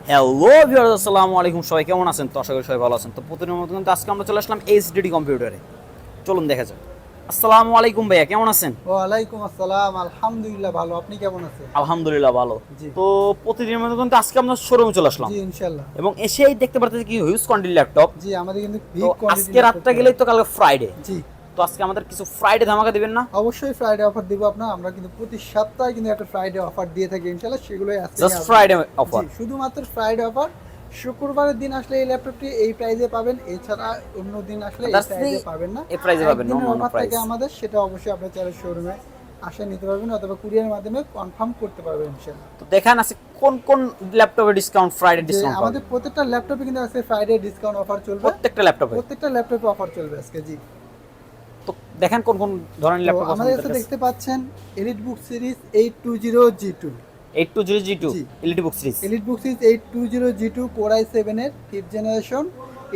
Hello viewers, আসসালামু আলাইকুম। সবাই কেমন আছেন? তো আশা করি সবাই ভালো আছেন। তো প্রতিদিনের মতো কিন্তু আজকে আমরা চলে আসলাম এইচডিডি কম্পিউটারে। চলুন দেখা যাক। আসসালামু আলাইকুম ভাইয়া, কেমন আছেন? ওয়ালাইকুম আসসালাম, আলহামদুলিল্লাহ ভালো। আপনি কেমন আছেন? আলহামদুলিল্লাহ ভালো। জি। তো প্রতিদিনের মতো কিন্তু আজকে আমরা শোরুমে চলে আসলাম জি ইনশাআল্লাহ। এবং এসেই দেখতে পারতেছি কি হিউজ কোয়ান্টিটি ল্যাপটপ। জি আমাদের কিন্তু তো বিগ কোয়ান্টিটি আজকে রাতটা গেলেই তো কালকে ফ্রাইডে। জি তো আজকে আমাদের কিছু ফ্রাইডে ধামাকা দিবেন না? অবশ্যই ফ্রাইডে অফার দিব আপনার। আমরা কিন্তু প্রতি সপ্তাহে কিন্তু একটা ফ্রাইডে অফার দিয়ে থাকি ইনশাআল্লাহ, সেগুলোই আজকে জাস্ট ফ্রাইডে অফার। জি শুধুমাত্র ফ্রাইডে অফার। শুক্রবারের দিন আসলে এই ল্যাপটপটি এই প্রাইসে পাবেন, এছাড়া অন্য দিন আসলে এই প্রাইসে পাবেন না। এই প্রাইসে পাবেন না, অন্য প্রাইস থেকে আমাদের সেটা অবশ্যই আপনার চাইলে শোরুমে আসে নিতে পারবেন অথবা কুরিয়ারের মাধ্যমে কনফার্ম করতে পারবেন ইনশাআল্লাহ। তো দেখান আছে কোন কোন ল্যাপটপে ডিসকাউন্ট, ফ্রাইডে ডিসকাউন্ট আমাদের প্রত্যেকটা ল্যাপটপে কিন্তু আজকে ফ্রাইডে ডিসকাউন্ট অফার চলবে। প্রত্যেকটা ল্যাপটপে অফার চলবে আজকে। জি তো দেখেন কোন কোন ধরনের ল্যাপটপ আমাদের কাছে দেখতে পাচ্ছেন EliteBook series 820G2 820G2 EliteBook series. EliteBook series 820G2 core i7 এর 5th জেনারেশন,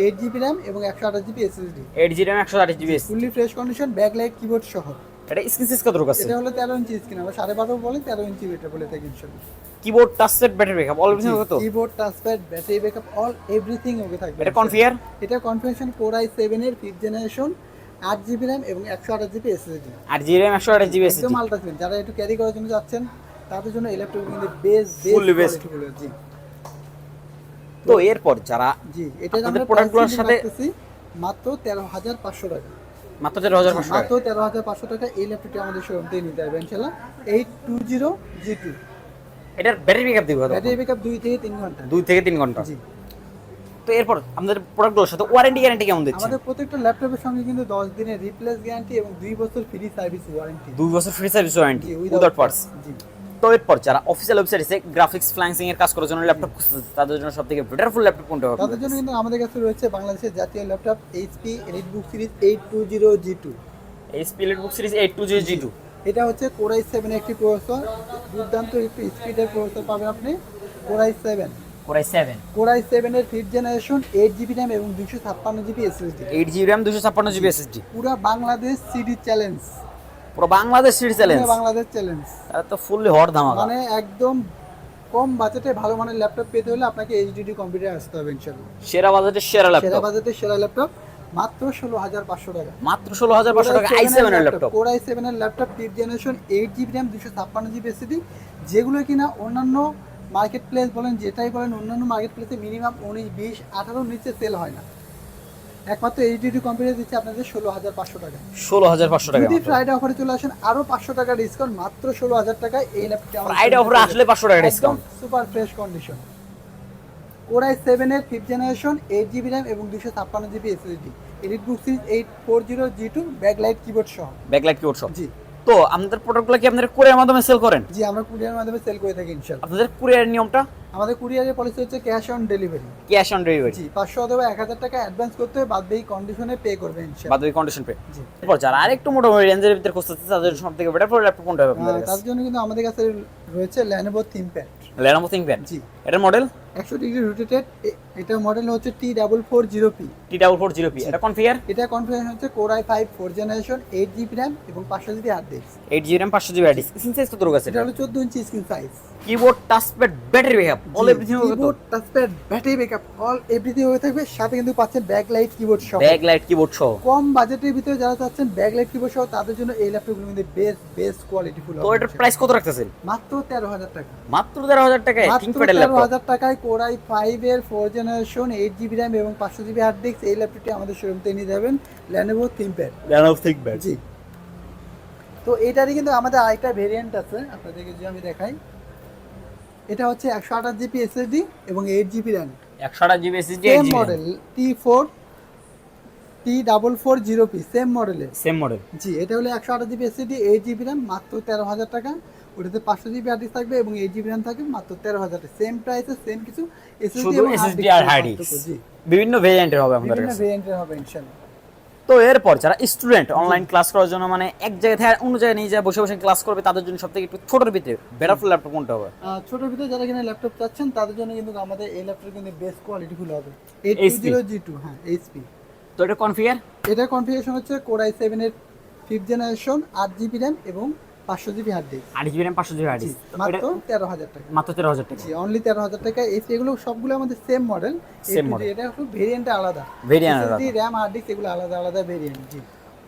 8GB RAM এবং 128GB SSD। 8GB RAM 128GB SSD। Fully fresh condition, backlight keyboard সহ। এটা স্ক্রিন সাইজ কত আছে? এটা হলো 13 ইঞ্চি স্ক্রিন। আমরা 12.5 বলি, 13 ইঞ্চি এটা বলে থাকি ইনশাআল্লাহ। Keyboard touch set battery backup all everything okay তো? Keyboard touch pad battery backup all everything okay থাকবে। এটা কনফিগার? এটা কনফিগারেশন কোর i7 এর 5th জেনারেশন, 8GB RAM এবং 128GB SSD। 8GB RAM 128GB SSD। একদম আলট্রা স্লিম। যারা একটু carry করার জন্য যাচ্ছেন তাদের জন্য এই ল্যাপটপ কিন্তু Fully best। জি তো এরপর যারা জি এটা আমাদের আমরা প্রোডাক্টগুলোর সাথে মাত্র 13,500 টাকা। মাত্র 13500 টাকা। মাত্র 13,500 টাকা এই ল্যাপটপটি আমাদের শোরুম থেকে নিতে পারবেন ইনশাআল্লাহ। 820G2 এটার ব্যাটারি ব্যাকআপ দিব কত? ব্যাটারি ব্যাকআপ 2 থেকে 3 ঘন্টা। 2 থেকে 3 ঘন্টা। জি তো এরপর আমাদের প্রোডাক্টগুলোর সাথে ওয়ারেন্টি গ্যারান্টি কেমন দিচ্ছেন? আমাদের প্রত্যেকটা ল্যাপটপের সঙ্গে কিন্তু 10 দিনের রিপ্লেস গ্যারান্টি এবং 2 বছর ফ্রি সার্ভিস ওয়ারেন্টি। 2 বছর free service warranty without parts. জি তো এরপর যারা অফিসিয়াল ওয়েবসাইটে গ্রাফিক্স ফ্লাইসিং এর কাজ করার জন্য ল্যাপটপ খুঁজছে তাদের জন্য সবথেকে বেটারফুল ল্যাপটপ কোনটা হবে? তাদের জন্য কিন্তু আমাদের কাছে রয়েছে বাংলাদেশের জাতীয় laptop HP EliteBook series 820G2। HP EliteBook series 820G2। এটা হচ্ছে কোর i7 এর একটি প্রসেসর, দুর্দান্ত একটি স্পিডের প্রসেসর পাবেন আপনি। কোর i7 কোর i7 এর 5th জেনারেশন, 8GB RAM এবং 256GB SSD। 8GB RAM 256GB SSD। পুরো বাংলাদেশ সিডি চ্যালেঞ্জ। পুরো Bangladesh series challenge. Bangladesh challenge তাহলে তো ফুললি হট ধামাকা। মানে একদম কম বাজেটে ভালো মানের ল্যাপটপ পেতে হলে আপনাকে এইচডিডি কম্পিউটারে আসতে হবে ইনশাআল্লাহ। সেরা বাজেটের সেরা ল্যাপটপ। সেরা বাজেটের সেরা ল্যাপটপ মাত্র 16,500 টাকা। মাত্র 16,500 টাকা i7 এর ল্যাপটপ। কোর i7 এর laptop 5th generation, 8GB RAM 256GB SSD, যেগুলো কিনা অন্যান্য মার্কেট প্লেস বলেন যেটাই বলেন অন্যান্য মার্কেট প্লেসে মিনিমাম 19, 20, 18 নিচে সেল হয় না। একমাত্র এইচডিডি কম্পিউটার দিচ্ছে আপনাদের 16,500 টাকা। 16,500 টাকা। যদি ফ্রাইডে অফারে চলে আসেন আরো 500 টাকা ডিসকাউন্ট, মাত্র 16,000 টাকায় এই ল্যাপটপটি ফ্রাইডে অফারে আসলে 500 টাকা discount. Super fresh condition. Core i7 এর 5th জেনারেশন, 8GB RAM এবং 256GB SSD। EliteBook series 840G2 backlight keyboard সহ। ব্যাকলাইট কিবোর্ড সহ। জি তো আমাদের প্রোডাক্টগুলো কি আপনারা কুরিয়ার মাধ্যমে সেল করেন? জি আমরা কুরিয়ারের মাধ্যমে সেল করে থাকি ইনশাআল্লাহ। আপনাদের কুরিয়ারের নিয়মটা? আমাদের কুরিয়ারের পলিসি হচ্ছে cash on delivery. Cash on delivery. জি 500 অথবা 1000 টাকা অ্যাডভান্স করতে হবে, বাদ বাকি কন্ডিশনে পে করবে ইনশাআল্লাহ। বাদ বাকি কন্ডিশন পে। জি এরপর যারা আরেকটু মোটামুটি রেঞ্জের ভিতরে খুঁজতেছে তাদের সবথেকে বেটার ল্যাপটপ কোনটা হবে আপনাদের কাছে? তার জন্য কিন্তু আমাদের কাছে রয়েছে Lenovo ThinkPad। Lenovo ThinkPad। জি এটার মডেল 100 ডিগ্রি রোটেটেড। এটা মডেল হচ্ছে T440P। T440P। এটা কনফিগার? এটা কনফিগারেশন হচ্ছে core i5 4th generation, 8GB RAM এবং 500GB hard disk. 8GB RAM 500GB hard disk. Screen size কত আছে? এটা হলো 14 inch screen size. Keyboard touchpad battery backup all everything হবে তো? Keyboard touchpad battery backup all everything হয়ে থাকবে, সাথে কিন্তু পাচ্ছেন ব্যাকলাইট কিবোর্ড সহ। ব্যাকলাইট কিবোর্ড সহ। কম বাজেটের ভিতরে যারা চাচ্ছেন ব্যাকলাইট কিবোর্ড সহ তাদের জন্য এই ল্যাপটপগুলো কিন্তু বেস্ট কোয়ালিটি ফুল। তো এটার প্রাইস কত রাখতেছেন? মাত্র 13,000 টাকা। মাত্র 13,000 টাকায় ThinkPad এর ল্যাপটপ। 13,000 টাকায় কোর i5 এর 4th জেনারেশন, 8GB RAM এবং 500GB হার্ড ডিস্ক এই ল্যাপটপটি আমাদের শোরুম থেকে নিয়ে যাবেন। Lenovo ThinkPad। Lenovo ThinkPad। জি তো এটারই কিন্তু আমাদের আরেকটা ভেরিয়েন্ট আছে, আপনাদেরকে যদি আমি দেখাই। এটা হচ্ছে 128GB SSD এবং 8GB RAM। 128GB SSD same model T440P same মডেলের। Same model. জি এটা হলো 128GB SSD, 8GB RAM, মাত্র 13,000 টাকা। ওটাতে 500GB হার্ড ডিস্ক থাকবে এবং 8GB RAM থাকবে, মাত্র 13,000 টাকা। সেম প্রাইসে সেম কিছু শুধু SSD আর হার্ড ডিস্ক। জি বিভিন্ন ভেরিয়েন্টের হবে আমাদের বিভিন্ন কাছে। ভেরিয়েন্টের হবে ইনশাআল্লাহ। তো এরপর যারা স্টুডেন্ট অনলাইন ক্লাস করার জন্য মানে এক জায়গা থেকে অন্য জায়গায় নিয়ে যায় বসে বসে ক্লাস করবে তাদের জন্য সবথেকে একটু ছোটর ভিতরে বেটারফুল ল্যাপটপ কোনটা হবে? ছোটোর ভিতরে যারা কিনা ল্যাপটপ চাচ্ছেন তাদের জন্য কিন্তু আমাদের এই ল্যাপটপ কিন্তু বেস্ট কোয়ালিটি ফুল হবে। 820G2 হ্যাঁ HP। তো এটা কনফিগার? এটা কনফিগারেশন হচ্ছে কোর i7 এর 5th জেনারেশন, 8GB RAM এবং 500 GB hard disk 8GB RAM 500GB hard জি ডিস্ক মাত্র 13,000 টাকা মাত্র 13,000 টাকা। জি অনলি 13,000 টাকা। এগুলো সবগুলো আমাদের সেম মডেল, Same model। এটা একটু ভেরিয়েন্টটা আলাদা, Variant আলাদা। র্যাম হার্ড ডিস্ক এগুলো আলাদা আলাদা ভেরিয়েন্ট। জি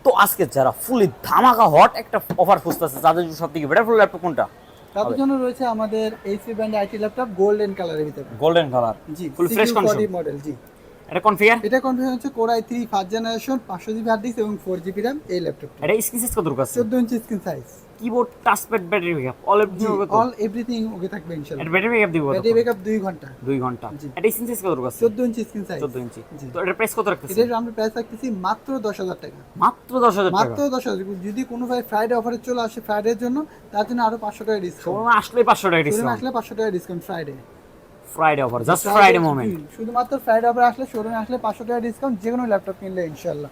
তো আজকে যারা ফুলি ধামাকা হট একটা অফার খুঁজতেছে তাদের জন্য সবথেকে বেটার ফুল ল্যাপটপ কোনটা? তাদের জন্য রয়েছে আমাদের HP brand IT laptop golden কালারের ভিতরে। গোল্ডেন কালার জি ফুল ফ্রেশ কন্ডিশন মডেল। জি এটা কনফিগার, এটা কনফিগার হচ্ছে core i3 first generation 500 GB hard disk এবং 4 জিবি র‍্যাম এই ল্যাপটপটা। এটা স্ক্রিন সাইজ কত আছে? 14 inch screen size, keyboard touchpad battery backup all all everything okay থাকবে ইনশাআল্লাহ। এটা ব্যাটারি ব্যাকআপ দিব কত? ব্যাটারি ব্যাকআপ 2 ঘন্টা। 2 ঘন্টা। জি। এটা স্ক্রিন সাইজ কত আছে? 14 ইঞ্চি স্ক্রিন সাইজ। 14 ইঞ্চি। জি। তো এটার প্রাইস কত রাখতেছেন? এটার আমরা প্রাইস রাখতেছি মাত্র 10,000 টাকা। মাত্র 10,000 টাকা। মাত্র 10,000। যদি কোনো ভাই ফ্রাইডে অফারে চলে আসে ফ্রাইডের জন্য, তার জন্য আরো 500 টাকা ডিসকাউন্ট। শোরুমে আসলে 500 টাকা শোরুমে ডিসকাউন্ট। আসলে 500 টাকা discount Friday. Friday offer, just Friday moment. শুধুমাত্র ফ্রাইডে অফারে আসলে, শোরুমে আসলে 500 টাকা ডিসকাউন্ট যে কোনো ল্যাপটপ কিনলে ইনশাআল্লাহ।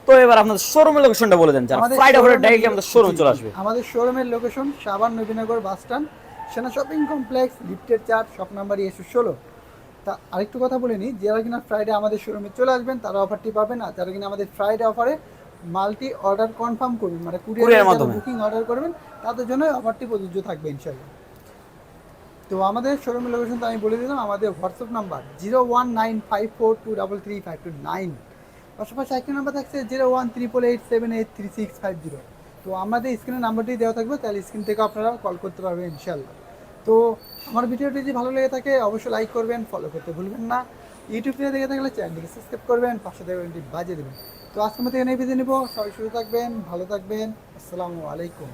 তো এবার আপনাদের শোরুমের লোকেশনটা বলে দেন, যারা ফ্রাইডে অফারে ডাইরেক্টলি আমাদের শোরুমে চলে আসবে। আমাদের শোরুমের location Savar Nabinagar bus stand, সেনা শপিং কমপ্লেক্স, লিফটের 4, শপ নাম্বার S16। তা আরেকটু কথা বলে নিই, যারা কিনা ফ্রাইডে আমাদের শোরুমে চলে আসবেন তারা অফারটি পাবেন, আর যারা কিনা আমাদের ফ্রাইডে অফারে মাল্টি অর্ডার কনফার্ম করবেন, মানে কুরিয়ারের মাধ্যমে বুকিং অর্ডার করবেন, তাদের জন্য অফারটি প্রযোজ্য থাকবে ইনশাআল্লাহ। তো আমাদের শোরুমের লোকেশন তো আমি বলে দিলাম। আমাদের হোয়াটসঅ্যাপ নাম্বার 01954233529, পাশাপাশি একটি নাম্বার থাকছে 01388783650। তো আমাদের স্ক্রিনে নাম্বারটি দেওয়া থাকবে, তাহলে স্ক্রিন থেকে আপনারা কল করতে পারবেন ইনশাআল্লাহ। তো আমার ভিডিওটি যদি ভালো লেগে থাকে অবশ্যই লাইক করবেন, ফলো করতে ভুলবেন না। ইউটিউব থেকে দেখে থাকলে চ্যানেলটিকে সাবস্ক্রাইব করবেন, পাশে থেকে বাজিয়ে দেবেন। তো আজকের মতো এখানে বিদায় নিব। সবাই সুস্থ থাকবেন, ভালো থাকবেন। আসসালামু আলাইকুম।